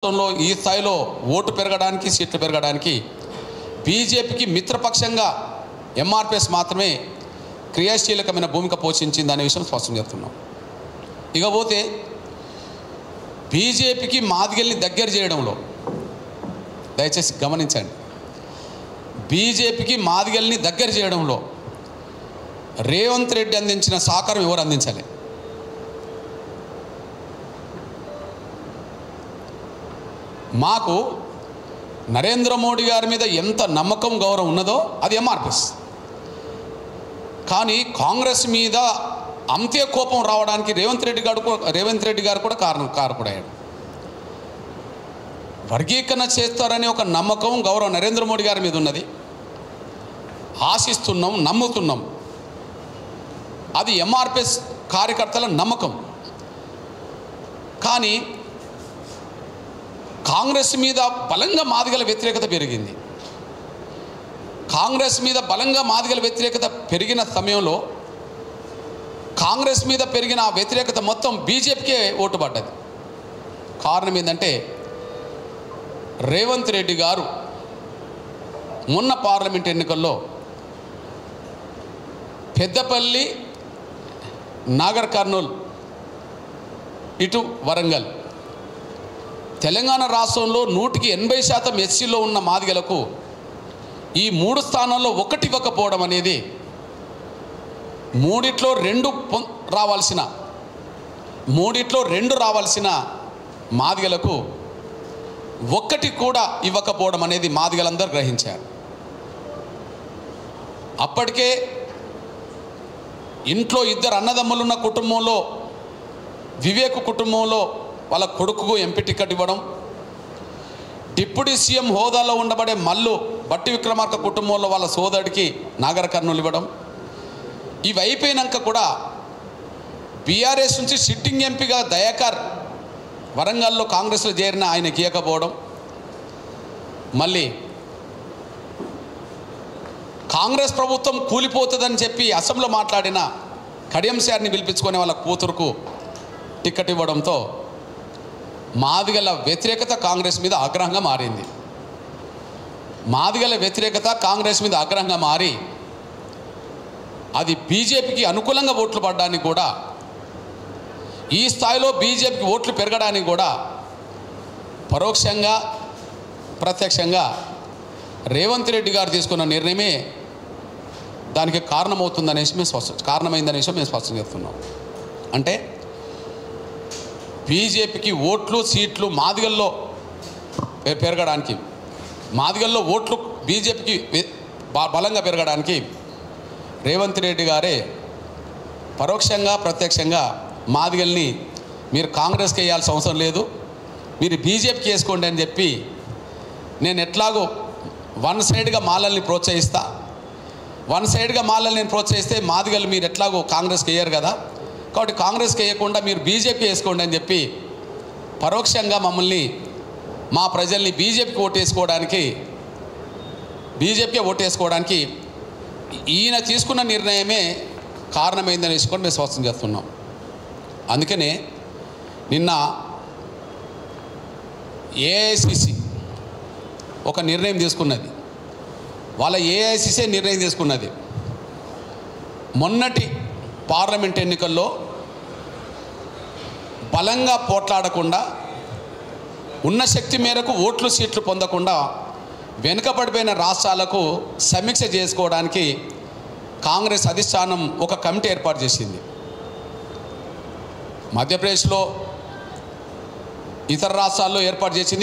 ఈ స్థాయిలో ఓటు పెరగడానికి సీట్లు పెరగడానికి బీజేపీకి మిత్రపక్షంగా ఎంఆర్పీఎస్ మాత్రమే క్రియాశీలకమైన భూమిక పోషించిందనే విషయం స్పష్టం చేస్తున్నాం. ఇకపోతే బీజేపీకి మాదిగల్ని దగ్గర చేయడంలో దయచేసి గమనించండి, బీజేపీకి మాదిగల్ని దగ్గర చేయడంలో రేవంత్ రెడ్డి అందించిన సహకారం ఎవరు అందించాలి? మాకు నరేంద్ర మోడీ గారి మీద ఎంత నమ్మకం గౌరవం ఉన్నదో అది ఎంఆర్పీఎస్. కానీ కాంగ్రెస్ మీద అంతే కోపం రావడానికి రేవంత్ రెడ్డి గారు కూడా కారకుడయ్యాడు. వర్గీకరణ చేస్తారనే ఒక నమ్మకం గౌరవం నరేంద్ర మోడీ గారి మీద ఉన్నది, ఆశిస్తున్నాం, నమ్ముతున్నాం. అది ఎంఆర్పీఎస్ కార్యకర్తల నమ్మకం. కానీ కాంగ్రెస్ మీద బలంగా మాదిగల వ్యతిరేకత పెరిగింది. కాంగ్రెస్ మీద బలంగా మాదిగల వ్యతిరేకత పెరిగిన సమయంలో కాంగ్రెస్ మీద పెరిగిన ఆ వ్యతిరేకత మొత్తం బీజేపీకే ఓటు పడ్డది. కారణం ఏంటంటే రేవంత్ రెడ్డి గారు మొన్న పార్లమెంట్ ఎన్నికల్లో పెద్దపల్లి, నాగర్ కర్నూల్, ఇటు వరంగల్, తెలంగాణ రాష్ట్రంలో 180% ఎస్సీలో ఉన్న మాదిగలకు ఈ 3 స్థానాల్లో ఒకటి ఇవ్వకపోవడం అనేది, మూడిట్లో రెండు రావాల్సిన మాదిగలకు ఒక్కటి కూడా ఇవ్వకపోవడం అనేది మాదిగలందరూ గ్రహించారు. అప్పటికే ఇంట్లో 2 అన్నదమ్ములున్న కుటుంబంలో వివేక్ కుటుంబంలో వాళ్ళ కొడుకుకు ఎంపీ టికెట్ ఇవ్వడం, డిప్యూటీ సీఎం హోదాలో ఉండబడే మల్లు బట్టి విక్రమార్క కుటుంబంలో వాళ్ళ సోదరుడికి నాగర్ కర్నూలు ఇవ్వడం, ఇవి అయిపోయినాక కూడా బీఆర్ఎస్ నుంచి సిట్టింగ్ ఎంపీగా దయాకర్ వరంగల్లో కాంగ్రెస్లో చేరిన ఆయనకి ఇవ్వకపోవడం, మళ్ళీ కాంగ్రెస్ ప్రభుత్వం కూలిపోతుందని చెప్పి అసెంబ్లీలో మాట్లాడిన కడియం సార్ని పిలిపించుకొని వాళ్ళ కూతురుకు టికెట్ ఇవ్వడంతో మాదిగల వ్యతిరేకత కాంగ్రెస్ మీద ఆగ్రహంగా మారింది. మాదిగల వ్యతిరేకత కాంగ్రెస్ మీద ఆగ్రహంగా మారి అది బీజేపీకి అనుకూలంగా ఓట్లు పడడానికి కూడా, ఈ స్థాయిలో బీజేపీకి ఓట్లు పెరగడానికి కూడా పరోక్షంగా ప్రత్యక్షంగా రేవంత్ రెడ్డి గారు తీసుకున్న నిర్ణయమే దానికి కారణమైందనే విషయం మేము స్పష్టం చేస్తున్నాం. అంటే బీజేపీకి ఓట్లు సీట్లు మాదిగల్లో పెరగడానికి, మాదిగల్లో ఓట్లు బీజేపీకి బలంగా పెరగడానికి రేవంత్ రెడ్డి గారే పరోక్షంగా ప్రత్యక్షంగా మాదిగల్ని మీరు కాంగ్రెస్కి వేయాల్సిన అవసరం లేదు, మీరు బీజేపీకి వేసుకోండి అని చెప్పి, నేను ఎట్లాగో వన్ సైడ్గా మాలల్ని ప్రోత్సహిస్తా, నేను ప్రోత్సహిస్తే మాదిగలు మీరు ఎట్లాగో కాంగ్రెస్కి వేయరు కదా, కాబట్టి కాంగ్రెస్కి వేయకుండా మీరు బీజేపీ వేసుకోండి అని చెప్పి పరోక్షంగా మమ్మల్ని, మా ప్రజల్ని బీజేపీకి ఓటేసుకోవడానికి ఈయన తీసుకున్న నిర్ణయమే కారణమైందని వేసుకొని మేము స్పష్టం చేస్తున్నాం. అందుకనే నిన్న ఏఐసిసి ఒక నిర్ణయం తీసుకున్నది, వాళ్ళ ఏఐసిసి నిర్ణయం తీసుకున్నది. మొన్నటి పార్లమెంట్ ఎన్నికల్లో బలంగా పోట్లాడకుండా, ఉన్న శక్తి మేరకు ఓట్లు సీట్లు పొందకుండా వెనుకబడిపోయిన రాష్ట్రాలకు సమీక్ష చేసుకోవడానికి కాంగ్రెస్ అధిష్టానం ఒక కమిటీ ఏర్పాటు చేసింది. మధ్యప్రదేశ్లో, ఇతర రాష్ట్రాల్లో ఏర్పాటు చేసింది.